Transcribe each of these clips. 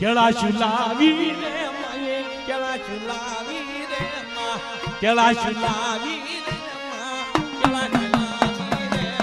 કેળા શુલાવી રે માએ કેળા શુલાવી રે માં કેળા શુલાવી રે માં કેળા શુલાવી રે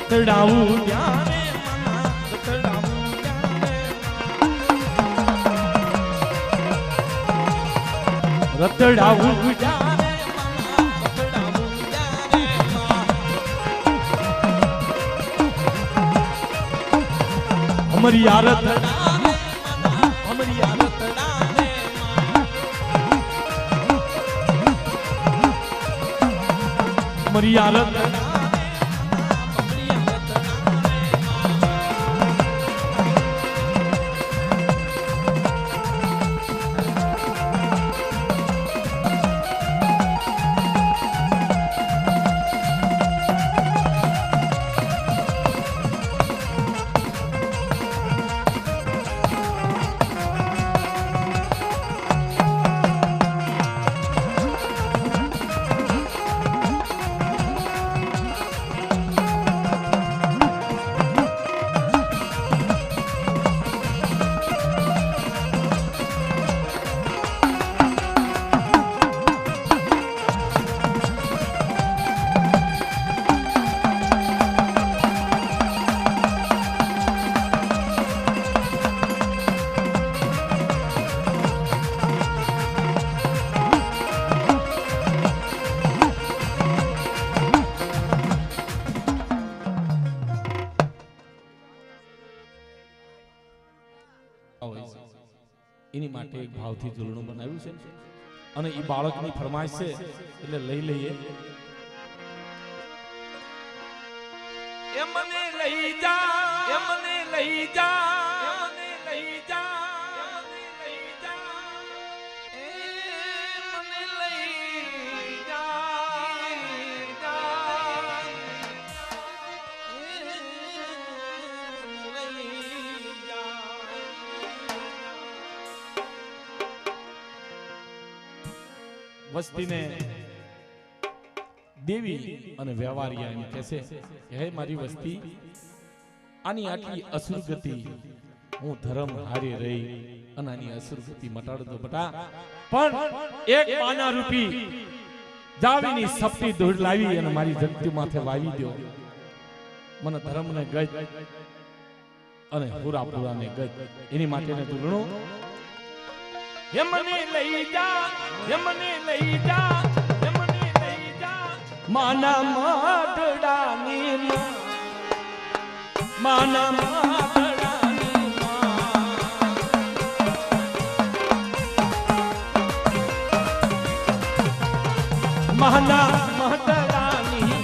રતડાવું જાને મના રતડાવું જાને રતડાવું જાને મના રતડાવું જાને અમારી આ રતડાને મના અમારી આ રતડાને અમારી આ રતડા એની માટે એક ભાવથી ઝૂલણું બનાવ્યું છે અને એ બાળકની ફરમાઈશ છે એટલે લઈ લઈએ. એ મને લઈ જા એ મને લઈ જા મને લઈ જા મને લઈ જા એ મને લઈ જા વસ્તીને દેવી અને વ્યવહારિયા એમ કહે છે હે મારી વસ્તી આની આટલી અસુરગતિ હું ધર્મ હારી રહી અને આની અસુરગતિ મટાડ દો બટા પણ એક પાના રૂપી જાવીની સપટી દોડ લાવી અને મારી જગતી માથે વાવી દો મને ધર્મને ગજ અને પૂરાને ગજ એની માટેને તુલણો મને લઈ જા મને લઈ જા મને લઈ જા માના માટડાની માના માટડાની માના માટડાની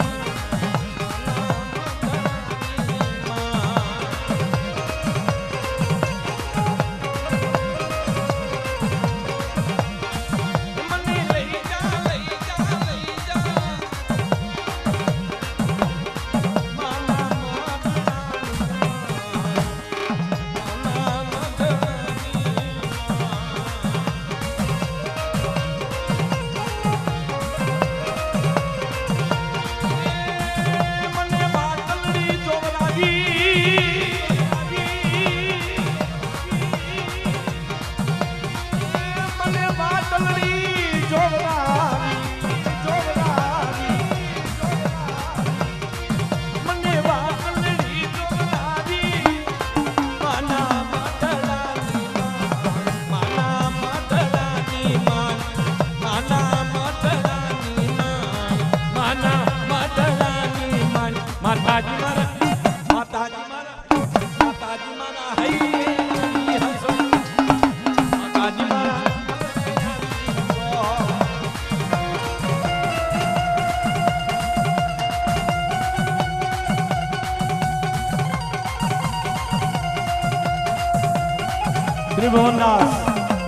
ત્રિભુવનદાસ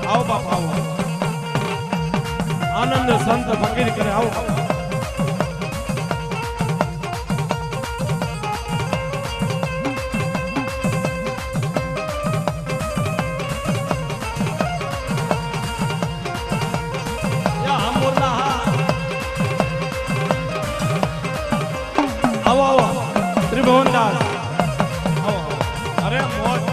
આવો બાપ આવો આનંદ સંત ફકીર કરે આવો આવો આવો ત્રિભુવનદાસ આવો અરે મોજ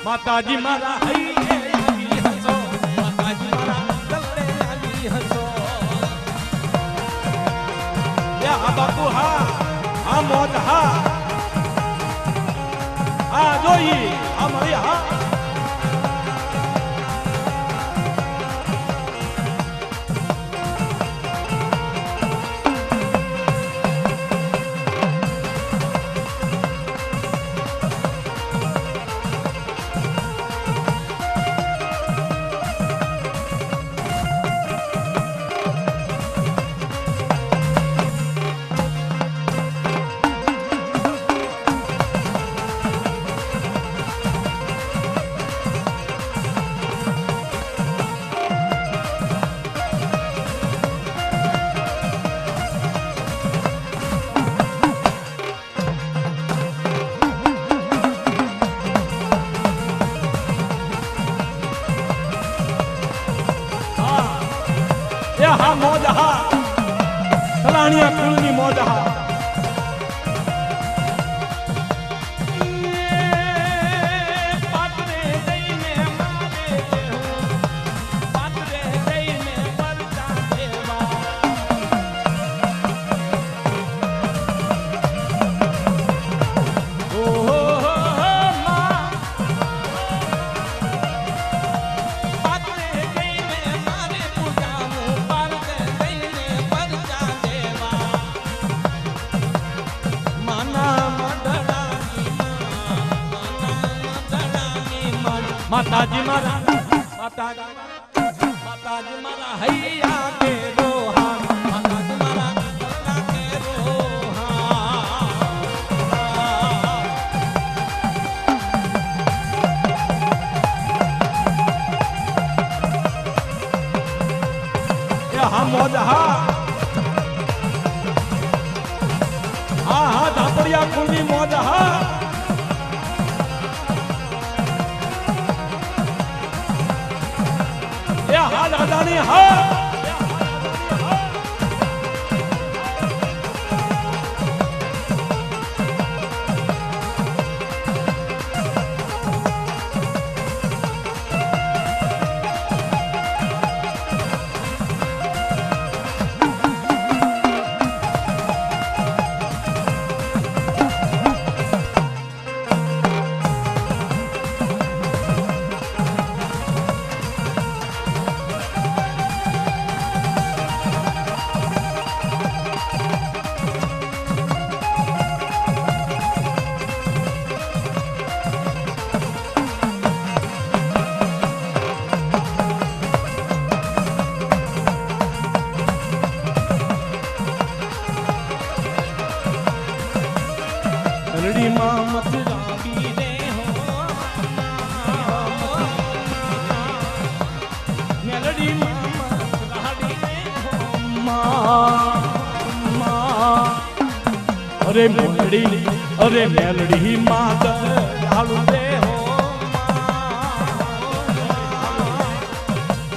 માતાજી મારા હૈયે હસો માતાજી મારા ગલ્લે લાગી હસો યા બાપુ હા મોજ હા જોઈ મળી હા મોજ હા સલાણિયા કુળની મોજ હા માતાજી મારા હૈયા કે રોહા માતાજી મારા ગલ્લા કે રોહા હા મોજ હા ધાપડિયા કુળની મોજ હા દાદાની હા अरे मेलड़ी मात हालू दे हो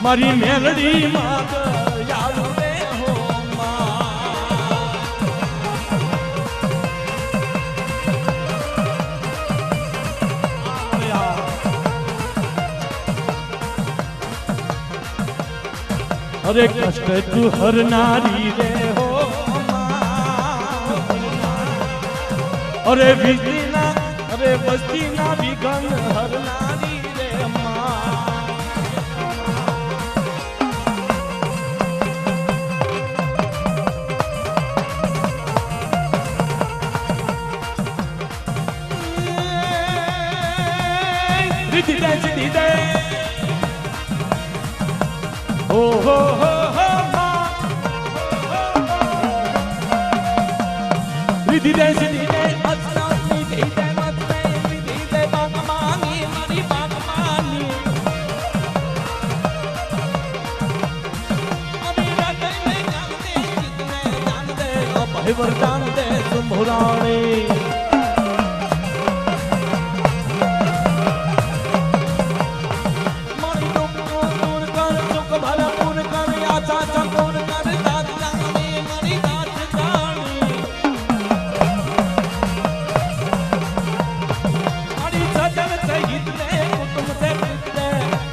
मारी मेलड़ी मात हालू दे हो अरे कष्ट तू हर नारी रे हो अरे विजना अरे बस्ती ना विघन हर नारी रे रिद्धि दे हो रिद्धि दे अच्छा रिद्धि दे मत रिद्धि दे बागमानी मारी बागमानी अभी रात में जान दे भाई वरदान दे सुमुरानी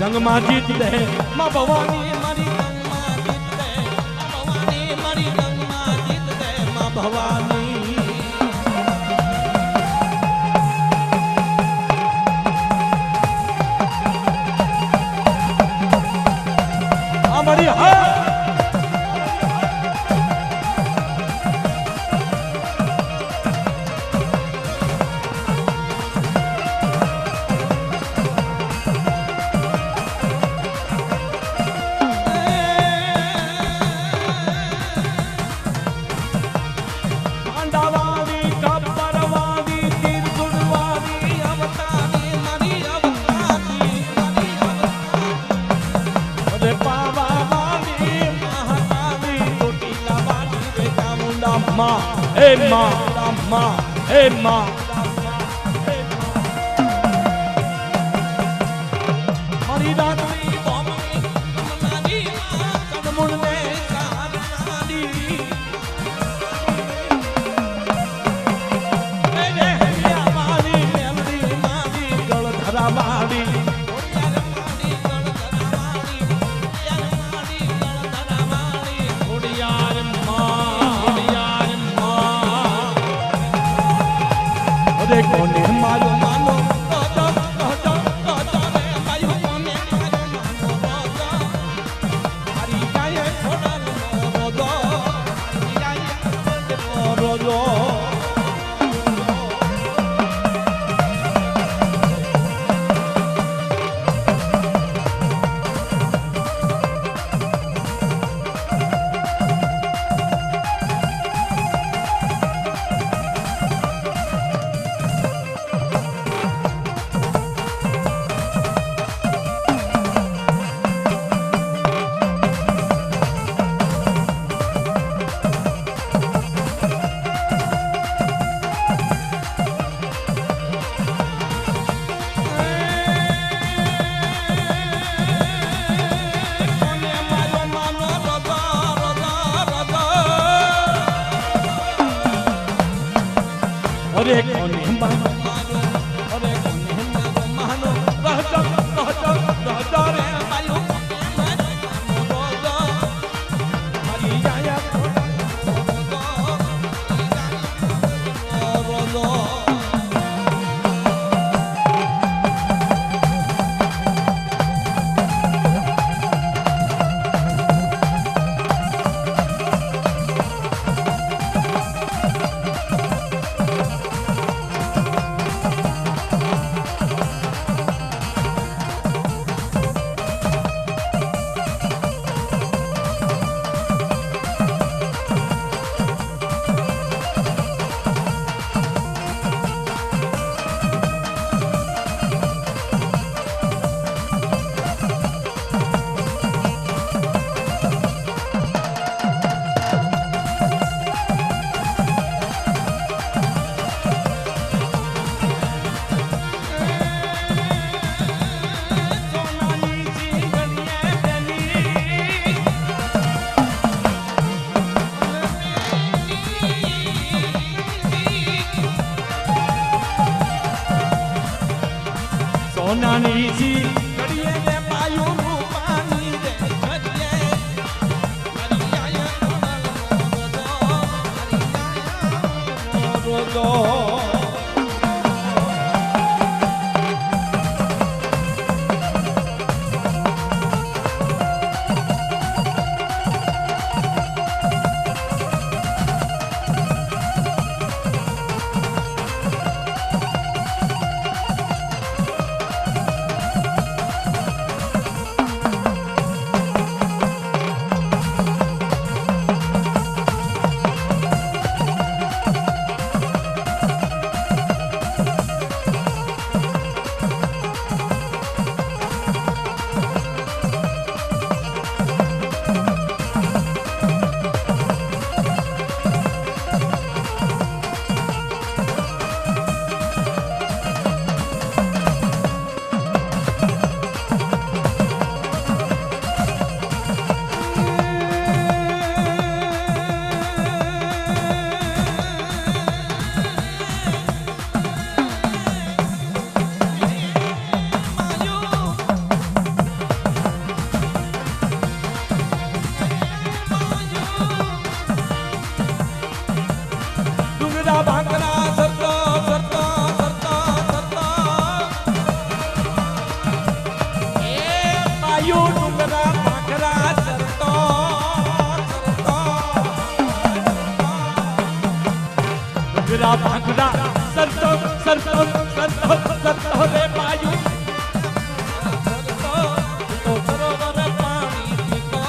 जंग मां जीत दे मां भवानी मारी जंग मां जीत दे भवानी मारी जंग मां जीत दे मां भवानी हमारी Hey ma, hey ma. Mari ratri bomai, nadi kadmunne sarnadi. Mere hariya mali, meldi mali, galadhara mali. कोने मारो मानो राजा राजा राजा रे मायो कोने मारो मानो राजा हरी जाए थोड़ा रोजो हरी जाए रोजो अरे कोने मानो अरे कोने मानो राजा राजा राजा रे मायो राजा हरी जाया रोलो सोनानी जी कड़िए दे पायू रूपानी दे कड़िए દો भांगड़ा सरतो सरतो सरतो सरतो रे पायू तो सरोवर पानी पीको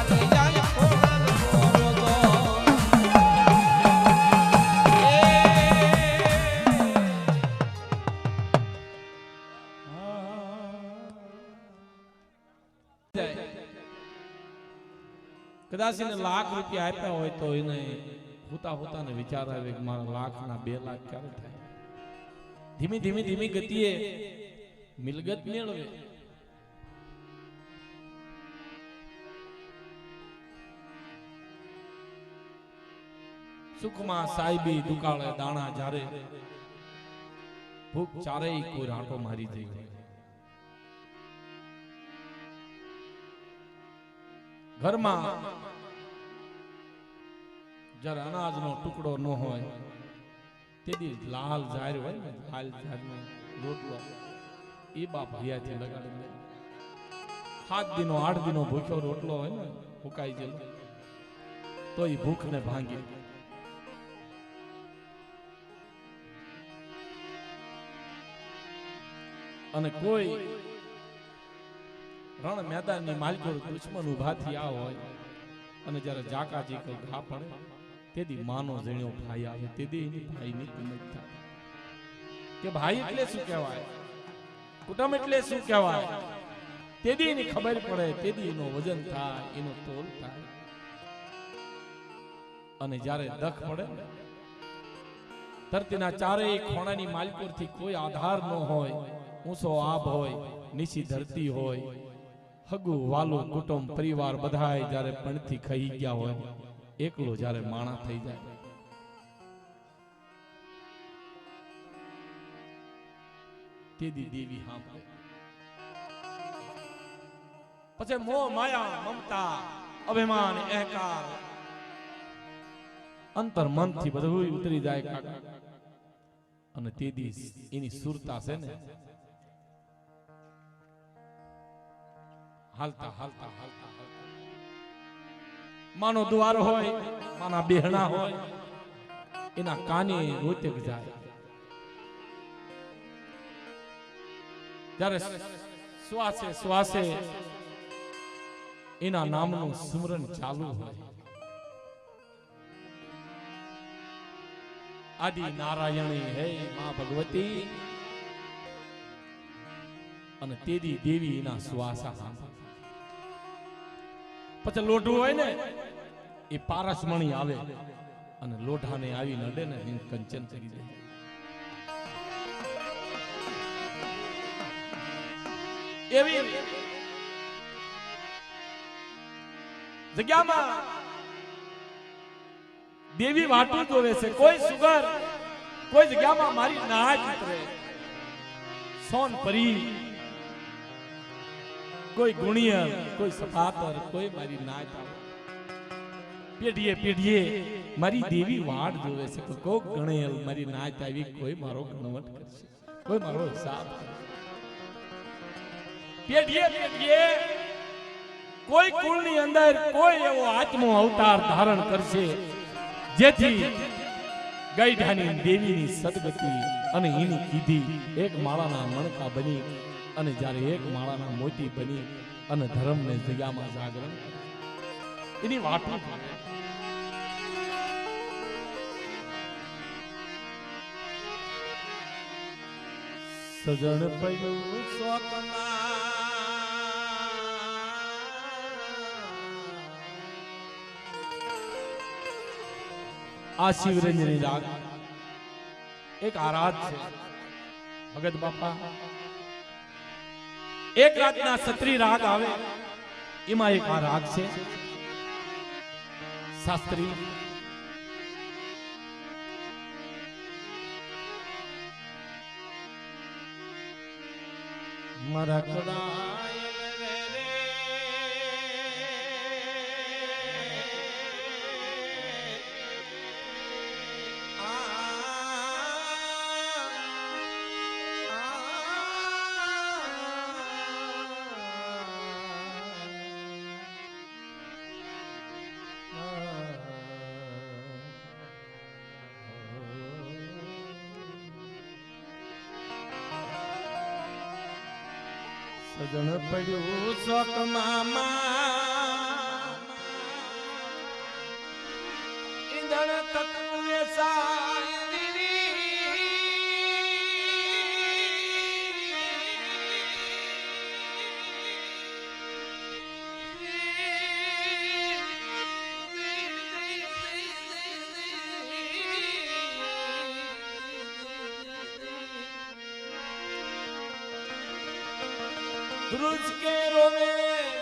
अरे यार कोरल कदाच ने लाख रुपया आप्या होय तो इने होता होता ने विचार आवे कि मारा लाख ना 2 लाख क्यारे थाय धीमी धीमी धीमी गतिए मिलगत मेळवे सुखमा साहिबी दुकाळे दाणा जारे भूख चारे कोई राटो मारी जई घर में जरा अनाज नो टुकड़ो न होय तेदी लाल जार होय ने लाल जार नो रोटलो ई बाप भैया थी लगाड़ी दे 7 दिनो 8 दिनो भूख्यो रोटलो होय ने फुकाई जे तो ई भूख ने भांगी अने कोई रण मैदान ની માલકો દુશ્મન ઉભા થયા હોય અને જ્યારે જાકાજી કો ઘા પડે તેદી માનો જણ્યો ભાઈ આવે તેદી એની ભાઈની કિંમત થાય કે ભાઈ એટલે શું કહેવાય કુટુંબ એટલે શું કહેવાય તેદી એની ખબર પડે તેદી એનો વજન થાય એનો તોલ થાય અને જ્યારે દખ પડે ધરતીના ચારેય ખોણાની માલકોરથી કોઈ આધાર ન હોય ઊંચો આબ હોય નીચી ધરતી હોય હગુ વાલો કુટુંબ પરિવાર બધાય જ્યારે પણથી ખાઈ ગયા હોય એકલો જ્યારે માણા થઈ જાય તેદી દેવી સાંભળે પછી મોહ માયા મમતા અભિમાન અહંકાર અંતર મનથી બધું ઉતરી જાય કાકા અને તેદી એની સુરતા છે ને हालता हालता हालता मानो द्वार होय माना बेहणा होय एना काने रोते जाय जारे श्वासे श्वासे एना नामनो स्मरण चालू होय आदि नारायणी है मां भगवती અને તેદી દેવી એના શ્વાસા સાંભળે પછી લોઢું હોય ને એ પારસમણી આવે અને લોઢાને આવી નડે ને એને કંચન કરી દે એવી જગ્યામાં દેવી વાટું જોવે છે કોઈ સુગર કોઈ જગ્યામાં મારી નાચ ઉતરે સોન પરી कोई गुणिया कोई सफातर कोई मारी नाच પેઢીએ પેઢીએ મારી દેવી વાડ જોવે છે કે કોક ગણેલ મારી નાત આવી કોઈ મારો ગણવટ કરશે, કોઈ મારો હિસાબ કરશે. પેઢીએ પેઢીએ કોઈ કુળની અંદર કોઈ એવો આત્મો અવતાર ધારણ કરશે જેથી ગઈઢાની દેવીની સદગતિ અને એની કીધી એક માળાના મણકા બની અને જ્યારે એક માળાના મોતી બની અને ધર્મને જગ્યામાં જાગરણ એની વાતો સજણ પડ્યું શોકમાં આ શિવરંજની રાગ એક આરાધ છે ભગત બાપા. એક રાતના સત્રી રાગ આવે એમાં એક આ રાગ છે શાસ્ત્રી. મારા સજણ પડ્યું શોક મામા ઈંધણ તકવે ધ્રુજ કે રોવે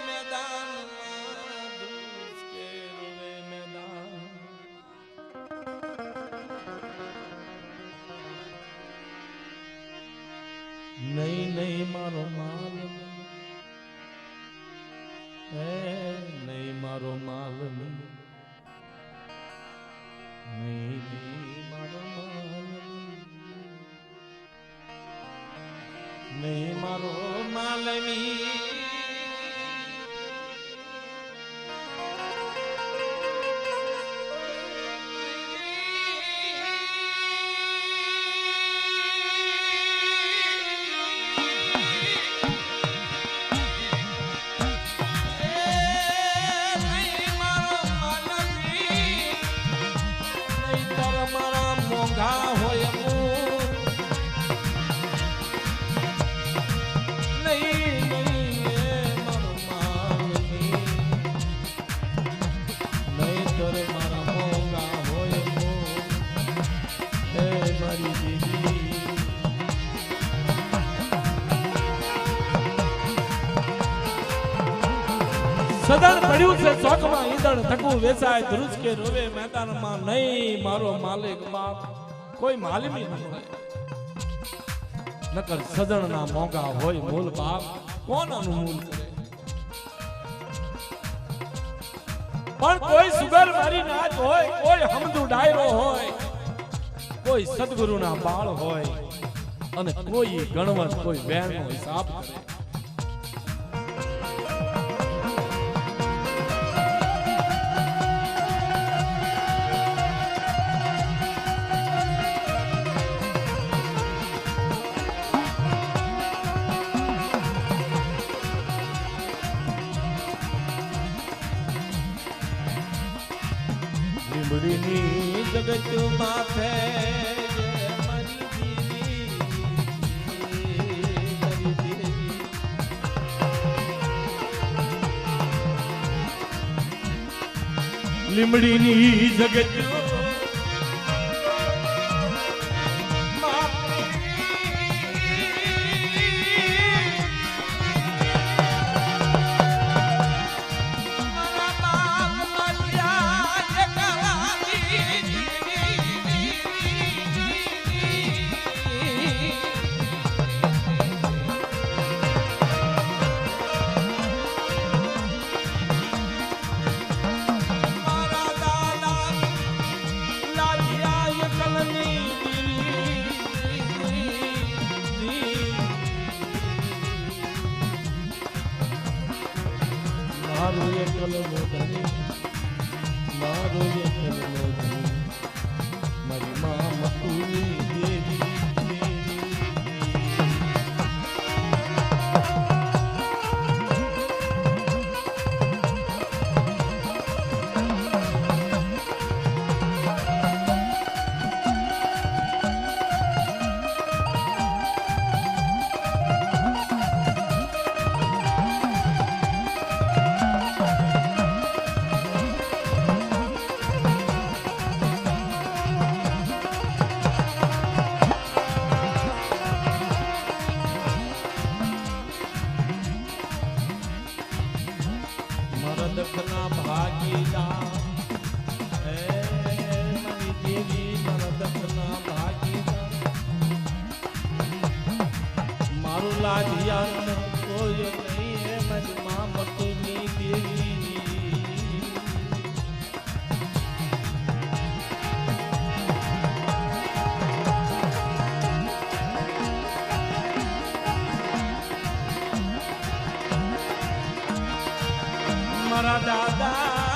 મેદાનમાં, ધ્રુજ કે રોવે મેદાન. નહીં નહીં મારો માલ, નહીં મારો માલ, નહીં મારો માલ, નહીં મારો માલવી. મોંઘા હોય સદન પડ્યું છે ચોકમાં ઈંધણ થકું વેચાય, ધ્રુજ કે રોવે મેદાનમાં, નહીં મારો માલિક બાપ કોઈ માલમી ન હોય. નકર સદન ના મોંઘા હોય મૂલ બાપ કોણ અનુમૂલ કરે. પણ કોઈ સુગર મારી નાચ હોય, કોઈ હમદુ ડાયરો હોય, કોઈ સદગુરુ ના બાળ હોય અને કોઈ ગણવત કોઈ વેણ નો હિસાબ કરે. લીમડીની જગત માથે લીમડીની જગત મારા મારું એકલ નો ધણી મારું એકલ નો ધણી મારી માં મતુની દેવી દખના ભાગીદાર હે મારી દેવી મારા દખના ભાગીદાર મારું લાડિયા કોઈ નહીં હે મારી માં મતુની દેવી મારા દાદા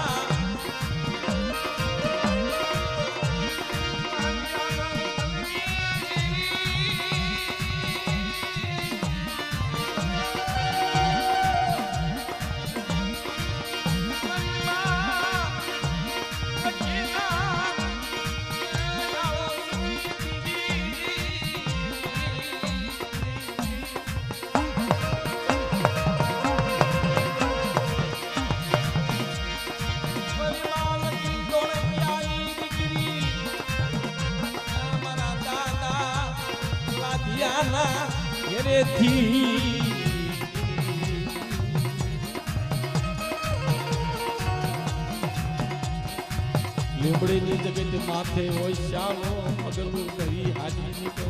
ઘેરેથી લીમડીની જગત માથે હોય શાલો પગલું કરી હાજી નીકળો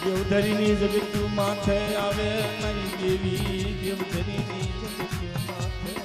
દેવધરીની જગત માથે આવે મારી દેવી દેવધરીની જગત માથે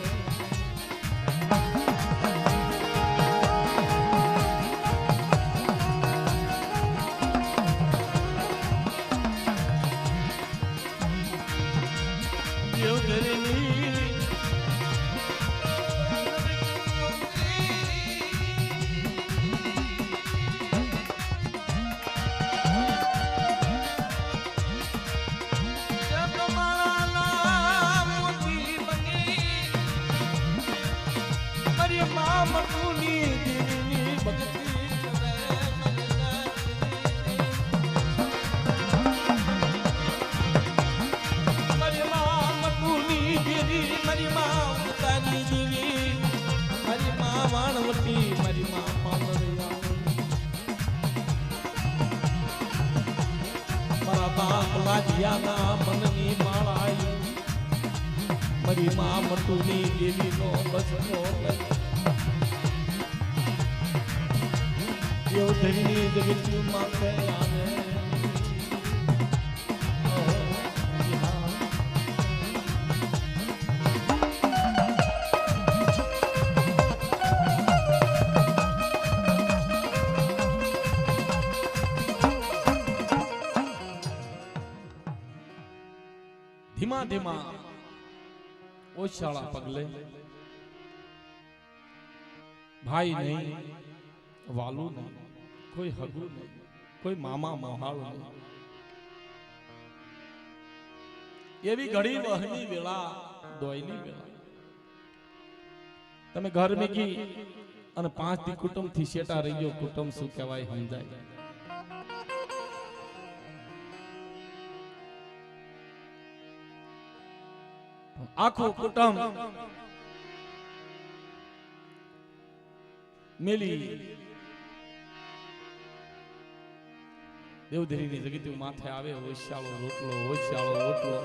લાડિયાના મનની માળાઈ મારી માં મતુની દેવીનો બસનો દેવધરીની જગત માથે આવે ધીમા ધીમા ઓછાળા પગલે ભાઈ નહીં વાલું નહીં કોઈ હગું નહીં કોઈ મામા મહાળું નહીં એવી ઘડી વહની વેળા દોયની વેળા તમે ઘર મેકી અને 5 થી કુટુંબ થી શેટા રહી ગયો કુટુંબ શું કહેવાય સમજાય આખું કુટુંબ મેલી દેવધરીની જગત માથે આવે ઓછાળો રોટલો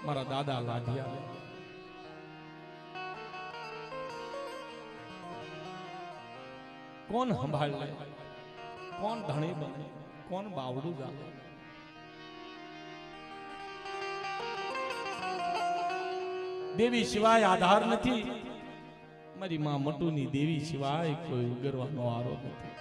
મારા દાદા લાઢિયા કોણ સંભાળ લે કોણ ધણી બને કોણ બાવડું જાણે દેવી સિવાય આધાર નથી મારી માં મટુની દેવી સિવાય કોઈ ઉગરવાનો આરો નથી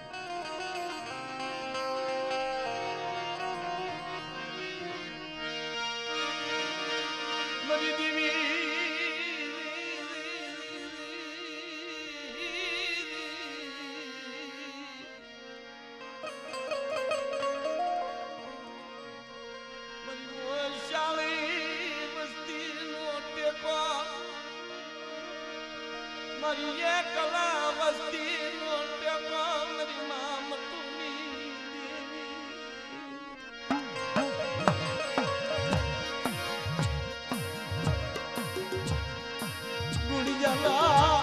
મારી એકલા વસ્તી નો ટેકો મારી માં મતુની ગુડી જલા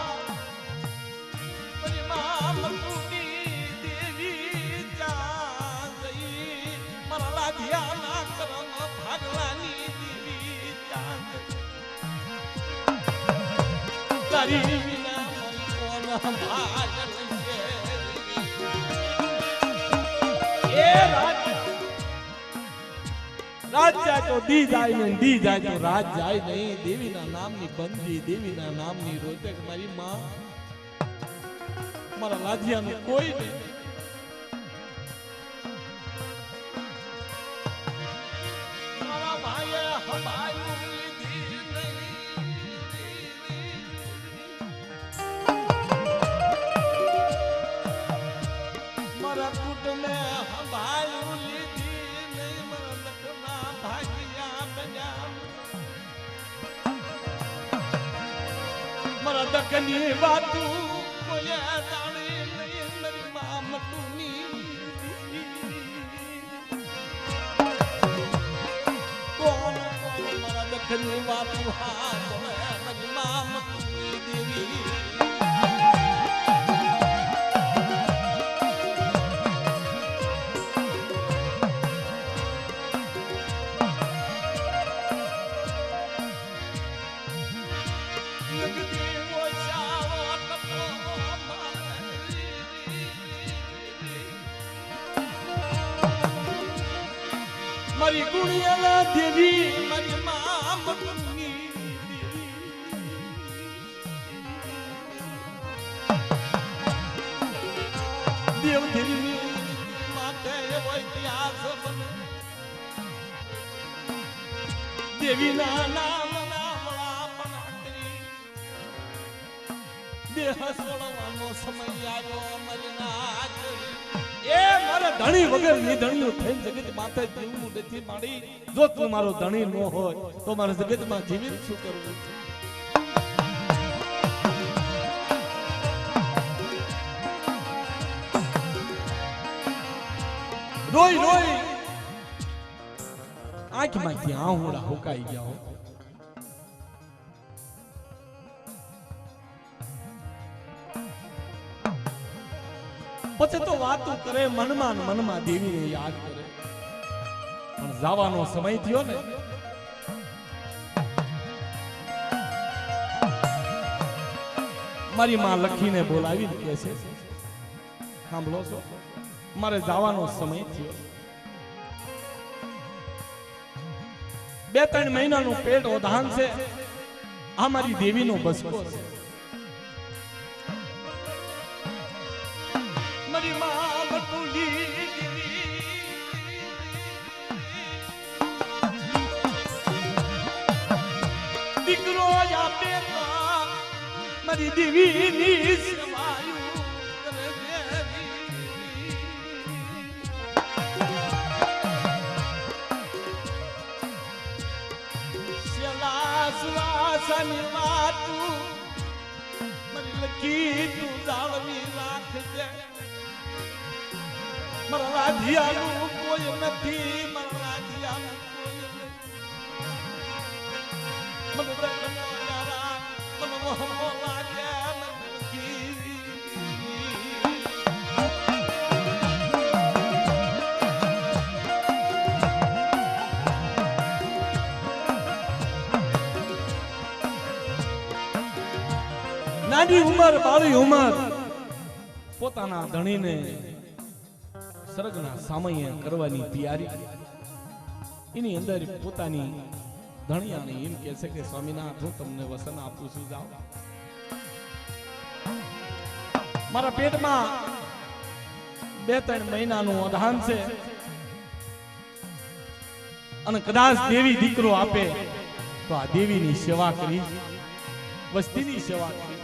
મારી માં મતુની દેવી જા ગઈ મારા લાધિયા ના કરમ ભાગવાની દેવી જા તારી વિના કોણ ભાગ એ રાજ જાય તો દી જાય ને દી જાય તો રાજ જાય નહીં દેવીના નામની બંદી દેવીના નામની રોતક મારી માં મારા લાધિયાનું કોઈ નહીં મારા ભાઈએ હબાયું લીધી નહીં મારા કુટુંબે હબાયું લીધી નહીં મારા લખના ભાગ્યા બન્યા મારા દકની વાતું કોઈ જાણી નહીં મારી માં મતુની કોણ મારા દકની વાતું હાથ મારી માં મતુની દેવી મારી ગુણિયાલા દેવી મારી માં મતુની દેવ દેવી માટે એવો ઇતિહાસ બને દેવીના નામના વળાપણા કરી દેહ છોડવાનો સમય આવ્યો મારી ના એ મારા ધણી વગર ની ધણીઓ થઈને જગત માથે જીવવું નથી માડી જો તું મારો ધણી ન હોય તો મારા જગતમાં જીવીને શું કરવું રોઈ રોઈ આંખમાંથી આહુડા હુકાઈ ગયા પછી તો વાતું કરે મનમાં મનમાં દેવીને યાદ કરે પણ જવાનો સમય થયો ને મારી માં લખીને બોલાવીને કહે છે સાંભળો છો મારે જવાનો સમય થયો 2-3 મહિનાનું પેટ ઓધાન છે આ મારી દેવીનો બસકો છે મારી માં મતુલી દીકરો આપે તો મારી દેવીની સેવાયું કરે દેવી શેલા સુવાસની વાતું મારી લખી તું જાળવી રાખજે મારા રાધિયાનું કોઈ નથી મારા રાધિયાનું કોઈ નથી મને દર્દનો યારા મને મોહમો લાગે મને નાની ઉંમર બાળી ઉંમર પોતાના ધણીને સરગના સામૈયા કરવાની તૈયારી એની અંદર પોતાની ધણિયાને એમ કહે છે કે સ્વામીનાથ હું તમને વસન આપું છું જાઓ મારા પેટમાં 2-3 મહિનાનું અધાન છે અને કદાચ દેવી દીકરો આપે તો આ દેવીની સેવા કરી વસ્તીની સેવા કરી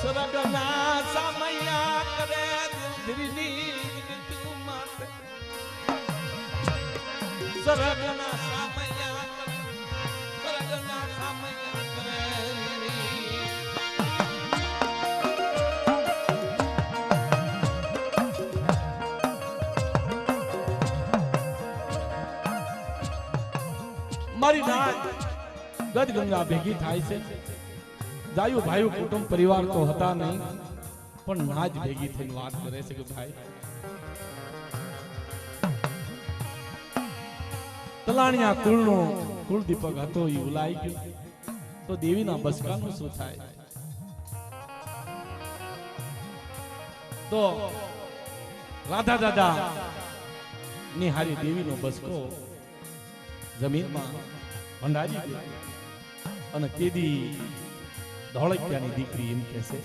સરગના સામૈયા કરે દિલધરીની તું માટે સરગના સામૈયા કરે સરગના સામૈયા કરે મારી નાચ ગદ ગંગા ભેગી થાય છે જાયું ભાઈઓ કુટુંબ પરિવાર તો હતા નહીં પણ નાચ ભેગી થઈને વાત કરે છે કે ભાઈ તલાણિયા કુળનો કુળદીપક હતો એ ઉલાઈ ગયો તો દેવીના બસકાનું શું થાય તો રાધા દાદા ની હારી દેવીનો બસકો જમીનમાં ભંડારી ગયો અને તેદી ધોળકિયાની દીકરી એમ કહે છે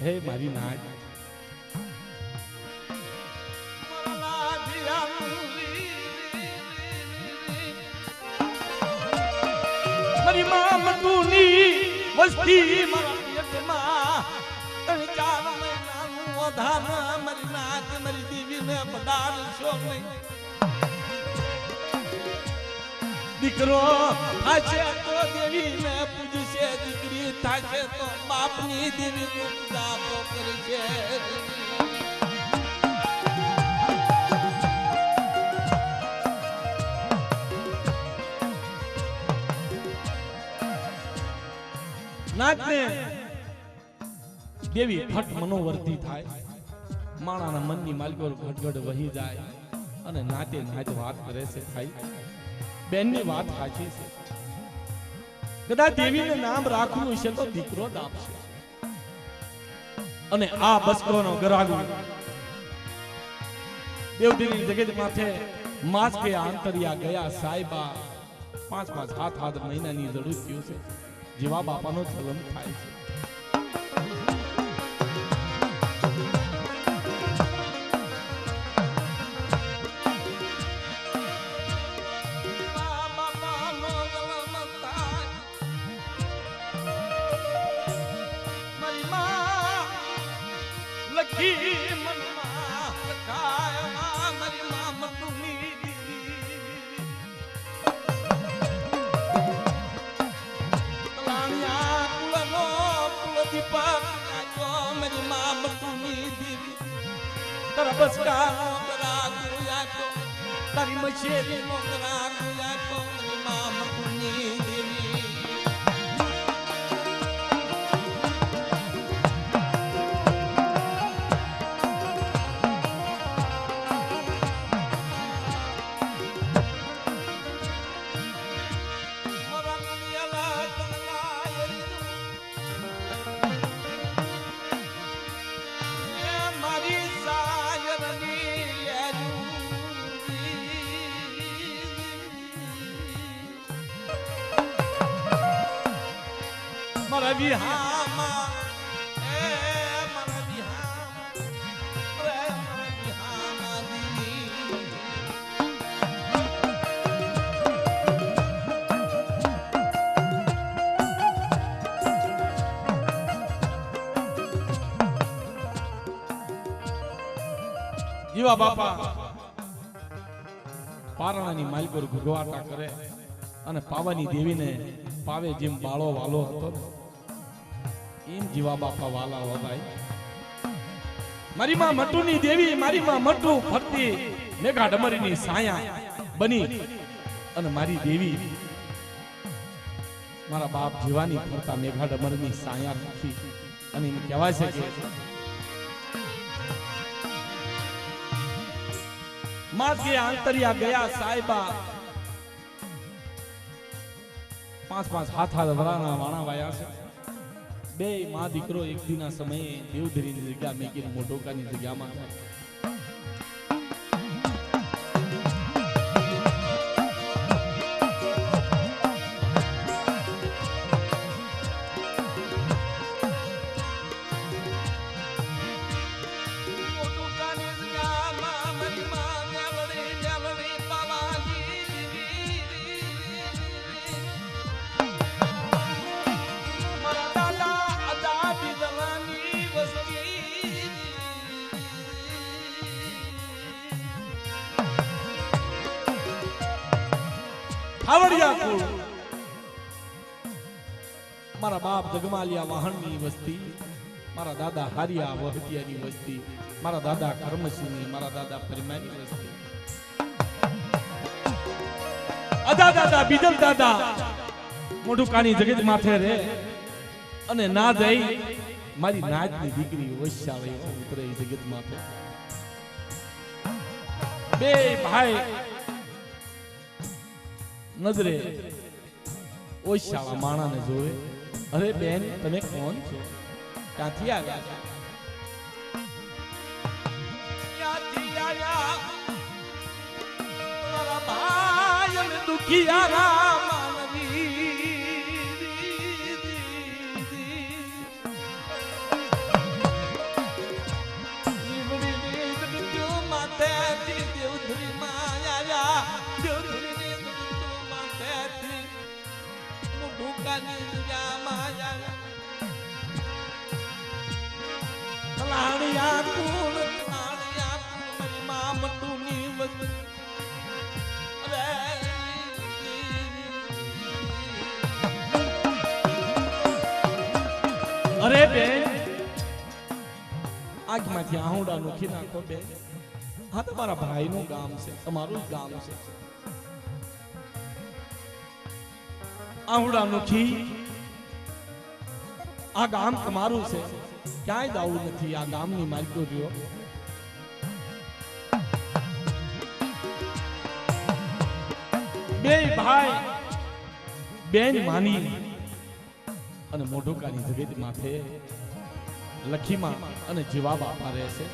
હે મારી નાચ મારી માં મટુની વસ્તી મારા પેટમાં ત્રણ ચાર મહિનાનું વધાન મારી નાચ મારી દેવીને પધારશો નહીં દીકરો થાશે તો દેવીને પૂજશે દીકરી થાશે તો બાપની દેવીની પૂજા તો કરશે નાચને દેવી ફટ મનોવર્તી થાય માણાના મનની માલકો ઘટઘટ વહી જાય અને નાચે નાચ વાત કરે છે ભાઈ બેનની વાત સાચી છે કદાચ દેવીને નામ રાખવું છે તો દીકરો જ આપશે અને આ બસકોનો ગરાગુ દેવદેવી જગત માથે માસ કે આંતરિયા ગયા સાહેબા 5 7 મહિનાની જરૂર થયું છે જીવા બાપાનો જન્મ થાય છે તારી મછેરી નો કરા ગુયા તો મારી માં મટુની દેવી મારા વિહામાં એ મારા વિહામાં રે મારા વિહામાં દી જીવા બાપા પારણાની માલકોર ગુગવાટા કરે અને પાવાની દેવીને પાવે જેમ બાળો વાલો હતો એમ જીવા બાપા વાલા હો ભાઈ મારી માં મટુની દેવી મારી માં મટુ ફરતી મેઘા ડમરીની સાયા બની અને મારી દેવી મારા બાપ જીવાની ફરતા મેઘા ડમરીની સાયા રાખી અને એમ કહેવાય છે કે માગે આંતરિયા ગયા સાહેબા 5 હાથ વરાના વાણા વાયા છે બે માં દીકરો એક દિના સમયે દેવધરીની જગ્યા મેકીને મોટોકાની જગ્યામાં થાય ખાવડિયા કુળ મારા બાપ જગમાલિયા વાહણની વસ્તી, મારા દાદા હારિયા વહતિયાની વસ્તી, મારા દાદા કર્મસિંહની, મારા દાદા પરિમાની વસ્તી, અદા દાદા બીજલ દાદા મોઢુકાની જગત માથે રે અને ના જઈ મારી નાચની દીકરી વૈશાવે ઉતરે જગત માથે. બે ભાઈ નજરે ઓછાવા માણાને જોવે. અરે બેન તમે કોણ છો, ક્યાંથી આવ્યા છો? ક્યાંથી આવ્યા મારા ભાઈ અને દુખિયારા માનવી. માથે દેવધરી માં આવ્યા, દેવધરી લાણિયા કુળ લાણિયા કુળ માં મટુની વસ્તુ. અરે બેન આગમાંથી આહુડા નોખી નાખો બેન. આ તમારા ભાઈનું ગામ છે, તમારું જ ગામ છે. આહુડા નોખી આ ગામ તમારું છે, ક્યાંય દાવું નથી. આ ગામની માલિકો રહ્યો. બે ભાઈ બેન માની અને મોઢુકાની જગત માથે લખીમાં અને જવાબ આપવા રહેશે.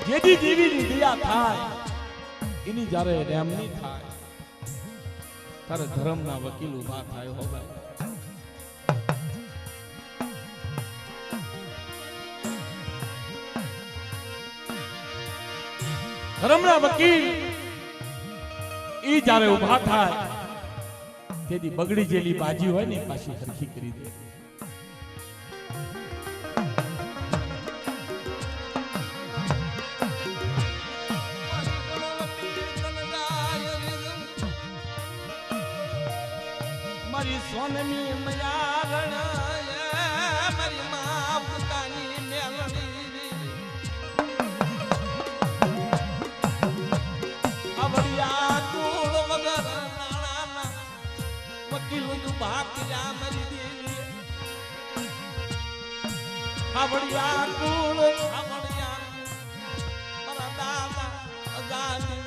જેથી જીવીની દયા થાય એની જ્યારે રેમની થાય ત્યારે ધર્મના વકીલ ઉભા થાય. હો ભાઈ ધર્મના વકીલ ઈ જ્યારે ઉભા થાય તેથી બગડી જેલી બાજી હોય ને પાછી હરખી કરી દે. મારી સોનમી મયારણ મારી માવતાની મેલડી આવડિયા કુળ વગર નાણાના વકીલ ભાગ્યા મારી દેવી. આવડિયા કુળ આવડિયા મારા દાદા અગાની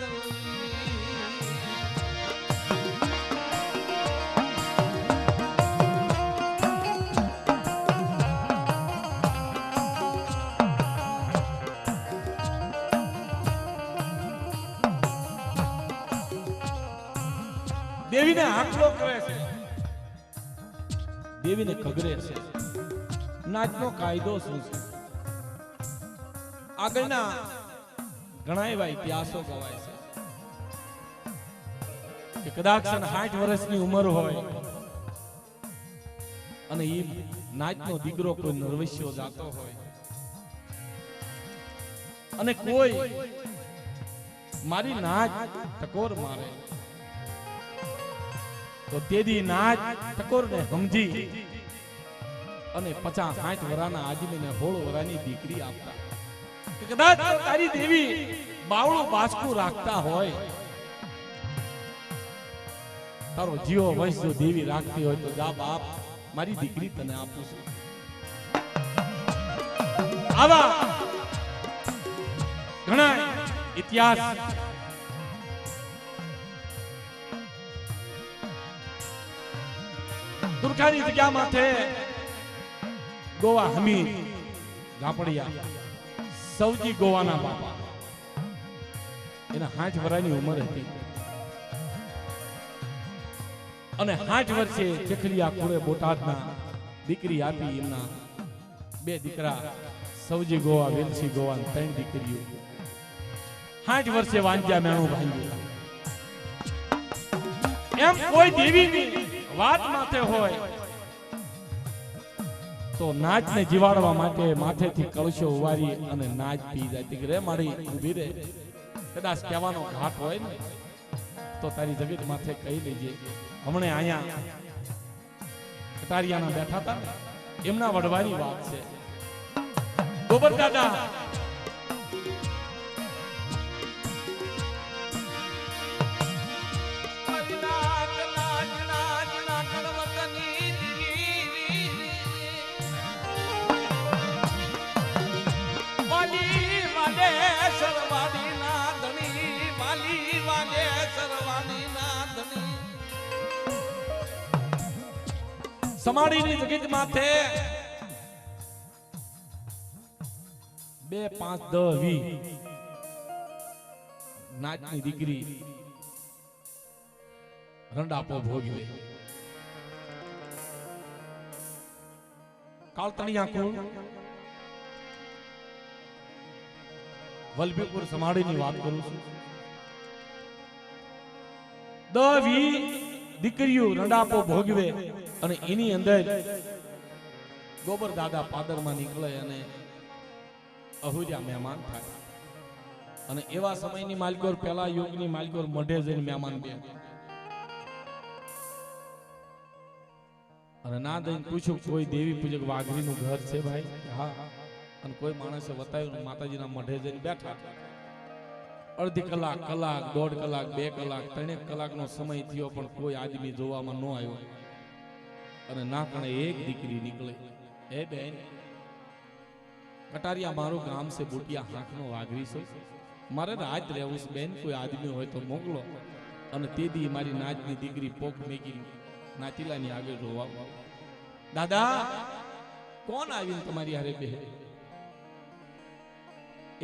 દેવીને આંકડો કરે છે, દેવીને ખગરે છે. નાચનો કાયદો શું છે? આગળના ઘણા એવા ઇતિહાસો ગવાય છે કે કદાચ 60 વર્ષની ઉંમર હોય અને એ નાચનો દીકરો કોઈ નરવસ્યો જાતો હોય અને કોઈ મારી નાચ ટકોર મારે તો તેદી નાચ ટકોરને સમજી અને 50-60 વરાના આદમીને 16 વરાની દીકરી આપતા. કદાચ તારી દેવી બાવળું બાસકું રાખતા હોય, તારો જીવો વંશ જો દેવી રાખતી હોય તો જા બાપ મારી દીકરી તને આપું છું. આવા ઘણા ઇતિહાસ દુર્ગાની જગ્યા માથે ગોવા હમીર ઝાપડિયા સૌજી ગોવાના બાપા એના 60 વર્ષની ઉંમર હતી અને 60 વર્ષે ચેખલિયા કુળે બોટાદના દીકરી આપી. એમના 2 દીકરા સૌજી ગોવા, વેલસી ગોવા, 3 દીકરીઓ. 60 વર્ષે વાંજ્યા મેણું ભાંગ્યું. એમ કોઈ દેવીની વાત માથે હોય તો નાચને જીવાડવા માટે માથેથી કળશો ઉવારી અને નાચ પી જાય. રે મારી ઊભી રે, કદાચ કહેવાનો ઘાટ હોય ને તો તારી જગત માથે કહી લેજે. હમણે અહીંયા કટારિયાના બેઠા હતા એમના વડવાની વાત છે. ગોબર દાદા સમાડીની જગત માથે 2, 5, 10, 20 નાચની દીકરી રંડાપો ભોગવે. કાળતણિયા કુળ વલભીપુર સમાડીની વાત કરું છું. 10, 20 દીકરીઓ રંડાપો ભોગવે અને એની અંદર ગોબર દાદા પાદરમાં નીકળે અને અહુજા મહેમાન થાય. અને એવા સમયની માલિકોર, પેલા યુગની માલિકોર મઢે જઈને મહેમાન બે અને ના દઈને પૂછ્યું કોઈ દેવી પૂજક વાઘરીનું ઘર છે ભાઈ? હા. અને કોઈ માણસે બતાવ્યું, માતાજીના મઢે જઈને બેઠા. અડધી કલાક, 1.5 કલાક, 2 કલાક, 3 કલાકનો સમય થયો પણ કોઈ આદમી જોવામાં ન આવ્યો. અને ના કણે એક દીકરી નીકળે. એ બેન, કટારિયા મારું ગામ છે, બુટિયા હાંકનો વાઘરી છે, મારે રાત રહેવું છે બેન, કોઈ આદમી હોય તો મોકલો. અને તે દી મારી નાચની દીકરી પોક મેકી નાચીલાની આગળ રોવા. દાદા કોણ આવીને તમારી હારે બે?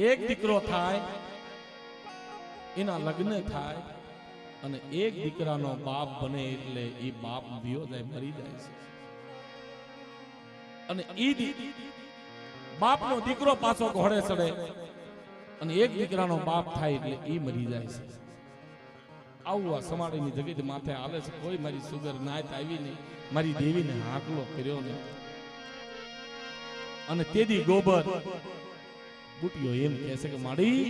એક દીકરો થાય, એના લગ્ન થાય અને એક દીકરાનો બાપ બને એટલે એ બાપ વિયો જાય, મરી જાય છે. અને ઈ બાપનો દીકરો પાછો ઘોડે ચડે અને એક દીકરાનો બાપ થાય એટલે ઈ મરી જાય છે. આવું આ સમાડીની જગત માથે હાલે છે. કોઈ મારી સુગર નાત આવી નહીં, મારી દેવીને હાકલો કર્યો નહીં. અને તેદી ગોબર બુટિયો એમ કહે છે કે માડી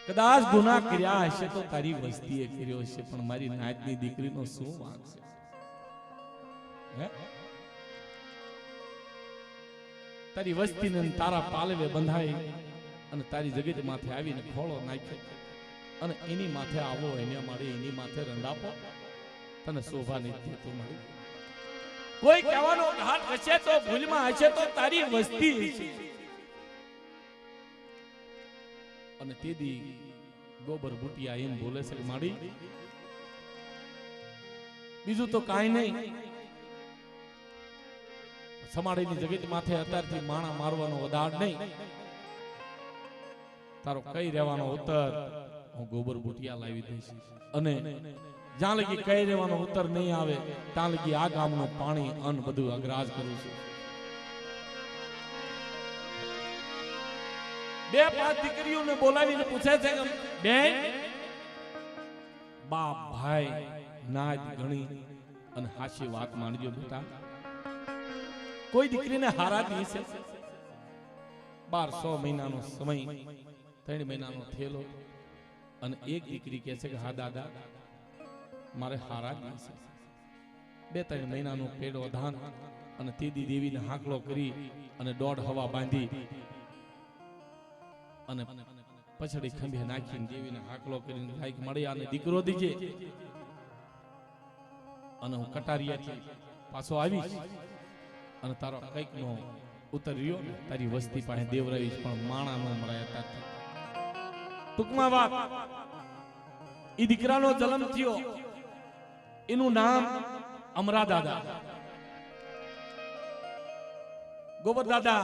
કદાચ ગુનાહ કર્યા હશે તો તારી વસ્તીએ કર્યો હશે, પણ મારી નાતની દીકરીનો શું વાંક છે? તારી વસ્તીને તારા પાલવે બંધાઈ અને તારી જગત માથે આવીને ખોળો નાખ્યો અને એની માથે આવો એને મારી એની માથે રંડાપો, તને શોભા નથી તું મારી. કોઈ કહેવાનો ઘાટ હશે તો ભૂલમાં હશે તો તારી વસ્તી હશે. અને તેદી ગોબર બુટિયા એમ બોલે છે માડી બીજું તો કાંઈ નહીં, સમાડીની જગત માથે અત્યારથી માણા મારવાનો વધાર નહીં, તારો કઈ રહેવાનો ઉત્તર હું ગોબર બુટિયા લાવી દઈશ. અને જ્યાં લગી કઈ રહેવાનો ઉત્તર નહીં આવે ત્યાં લગી આ ગામનું પાણી અન્ન બધું અગ્રાજ કરું છું. 2-5 દીકરીઓને બોલાવીને પૂછે છે કે બેન, બાપ ભાઈ નાચ ગણી અને હાશી વાત માનજો બેટા. કોઈ દીકરીને હારા દિવસે 12 મહિનાનો સમય, 3 મહિનાનો થયેલો અને એક દીકરી કહે છે કે હા દાદા મારે હારા દિવસે 2-3 મહિનાનો પેડો ધાન અને તેદી દેવીને હાકલો કરી અને 1.5 હવા બાંધી અને પછડી ખંભે નાખીને દેવીને હાકલો કરીને લાઈક મળી અને દીકરો દીજે અને હું કટારિયાથી પાછો આવીશ અને તારો કઈક નો ઉતર્યો તારી વસ્તી પાસે દેવરાવીશ, પણ માણા નો મરાયા. ટૂંકમાં વાત, ઈ દીકરાનો જન્મ થયો, એનું નામ અમરા દાદા. ગોબર દાદા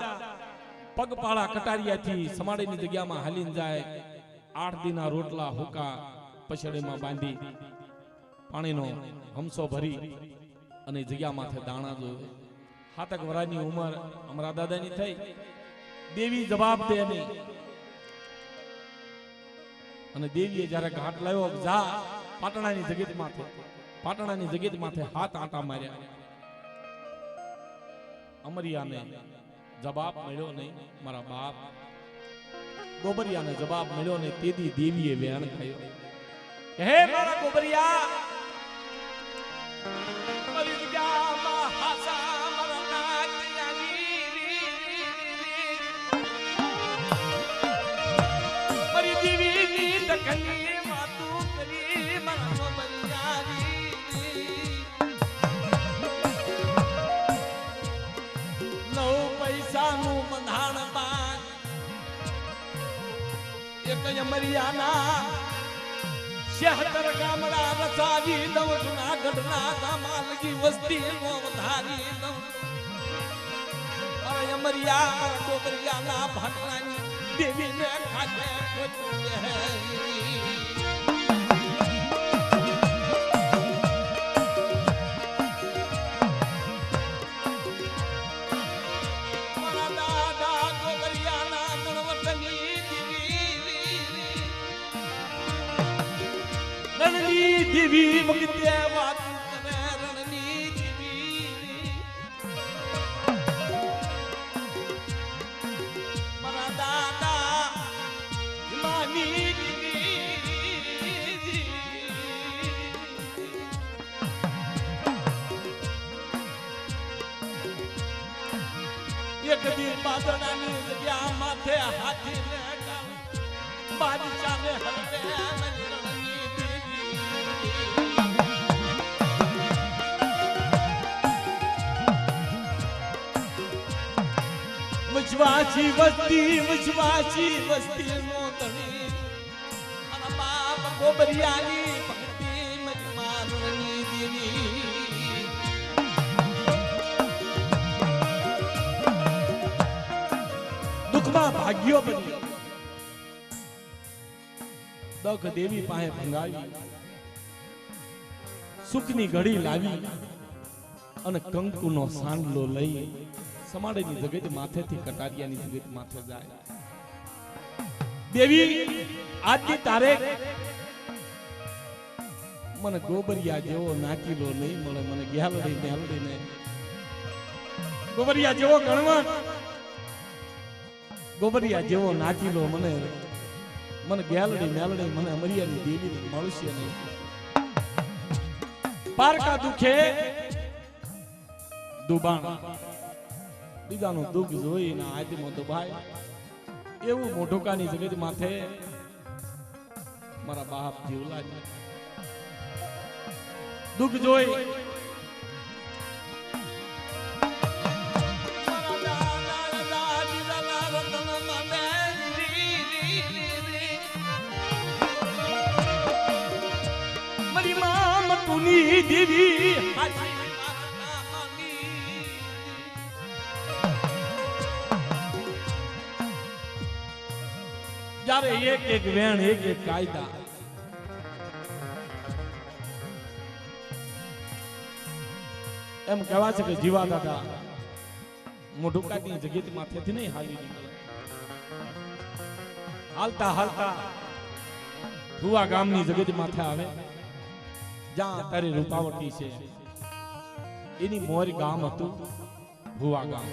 પગપાળા કટારિયાથી સમાડીની જગ્યામાં હાલીને જાય. 8 દીના રોટલા હુકા પછડીમાં બાંધી પાણીનો હમસો ભરી અને જગ્યા માથે દાણા જોવે. 7 વર્ષની ઉંમર અમારા દાદાની થઈ. દેવી જવાબ દે નહીં. અને દેવીએ જ્યારે ઘાટ લાવ્યો, જા પાટણાની જગત માથે 7 આંટા માર્યા. અમરિયાને જવાબ મળ્યો નહીં. મારા બાપ ગોબરિયાને જવાબ મળ્યો નહીં. તેથી દેવીએ વેણ ખાયો. હે મારા ગોબરિયા, મારી જગ્યામાં હાસા મારા નાચયાની, મારી દેવીની દખલી વાતું કરી મારા ગોબરિયાની. નવ પૈસાનું બંધાણ બાદ એક અમરિયાના 76 ગામડા રચાવી દઉં. જુનાગઢના ગામાલગી વસ્તી નો વધારી દઉં. અરે અમરિયા ગોબરિયાના ભાટલાની દેવીને ખાતે ખોટું કહે. દેવી વખતે વાત કરે. રણની દેવી મારા દાદા માની દેવી. એક દી બાદડાની જગ્યા માથે હાથીને બાદશાહને હરવે વચવાસી વસ્તી નો તણી. મારા બાપ ગોબરિયાની ભક્તિ મજમારની દેવી. દુઃખમાં ભાગ્યો બન્યો. દખ દેવી પાસે ભંગાવી, સુખની ઘડી લાવી અને કંકુનો સાંડલો લઈ સમાડેની જગત માથેથી કટારિયાની જગત માથે જાય. દેવી આજની તારીખ મને ગોબરિયા જેવો નાકીલો નહીં મળે. મને ગ્યાલડી ને ગોબરિયા જેવો ગણવટ, ગોબરિયા જેવો નાકીલો મને ગ્યાલડી મને અમરિયાની દેવી મળશે નહીં. પારકા દુખે દુબાણ, બીજાનું દુઃખ જોઈને આદમો દુભાય. એવું મોઢોકાની જગત માથે મારા બાપ જીવલા દુઃખ જોઈ મારી માં મતુની દેવી જ્યારે એક વેણ એક કાયદા. એમ કહેવા છે કે જીવા દાદા મોઢુકાની જગત માથેથી નહીં હાલી નીકળે. હાલતા ભુવા ગામની જગત માથે આવે. જ્યાં તારી રૂપાવટી છે એની મોર ગામ હતું ભુવા ગામ.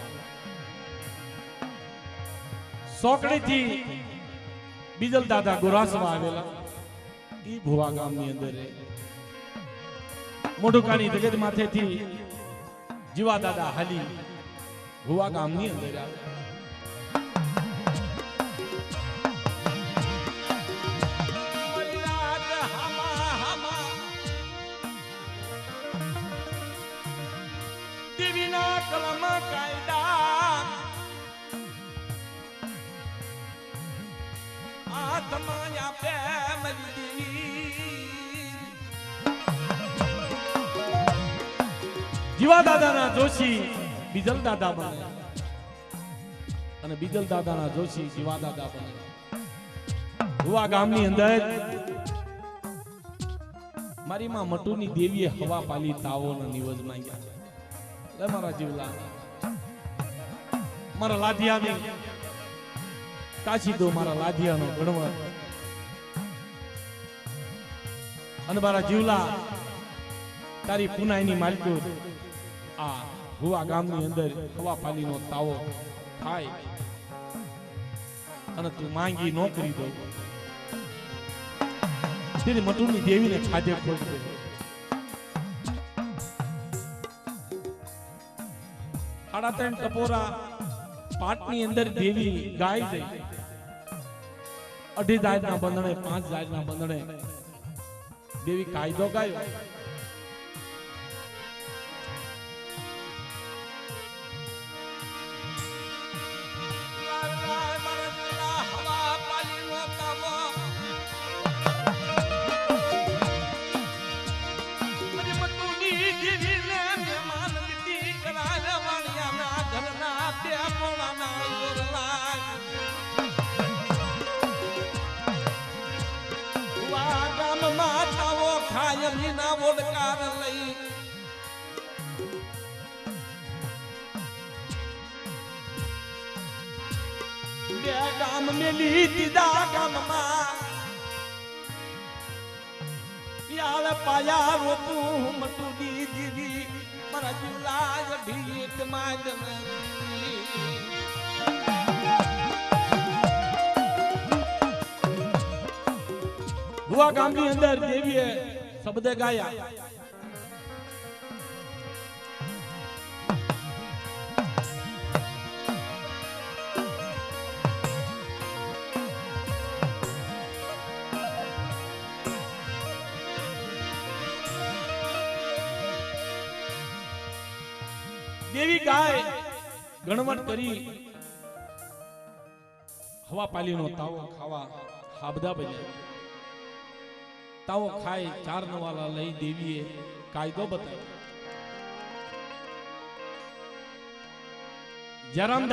સોકડીથી બીજલ દાદા ગોરાસવા આવેલા. ઈ ભુવા ગામની અંદર મોઢુકાની જગત માથેથી જીવા દાદા હાલી ભુવા ગામની અંદર આવે. દેવીના કલમ કાયદા આત્માયા પ્રેમલી. જીવા દાદાના જોશી બીજલ દાદા બને અને બીજલ દાદાના જોશી જીવા દાદા બને. ભુવા ગામની અંદર મારી માં મટુની દેવીએ હવા પાલી તાવોનો નિવજ માંગ્યા. લે મારા જીવલા, મારા લાધિયાની કાશી દો, મારા લાધિયાનો ગણવત. અને મારા જીવલા, તારી પુનાઈની માલકો આ હુવા ગામની અંદર હવા પાલીનો તાવો થાય અને તું માંગી નો કરી દો. તેરી મટુની દેવીને છાજે ખોલી દે. સાડા 3 ટપોરા પાટની અંદર દેવી ગાય દઈ. 2.5 જાતના બંધણે 5 જાતના બંધણે દેવી કાયદો ગાયો. ગામ મેલી દીધા ગામમાં યાર પાયા રોપું મટુડી દીદી મારા જીવલા ઢીક માંડન. હુવા ગામની અંદર દેવીએ શબ્દ ગાયા. દેવી ગાય ગણવટ કરી હવા પાલીનો તાવો ખાવા હાબદા બન્યા. તાવો ખાઈ 4 નવાલા લઈ દેવીએ કાયદો બતાવ્યો. જયરામ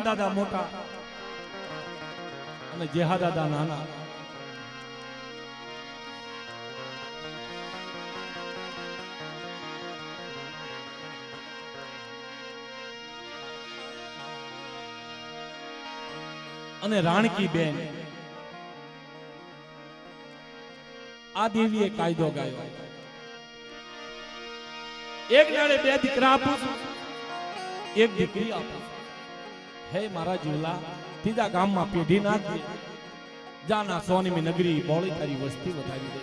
દાદા મોટા અને જેહા દાદા નાના. અને રાણકી બેન આ દેવીએ કાયદો ગાયો. એક નાળે 2 દીકરા આપું છું, એક દીકરી આપું છું. હે મારા જીવલા, ત્રીજા ગામમાં પેઢી નાખજે. જાના સોનમી નગરી બોળી તારી વસ્તી વધારી દે.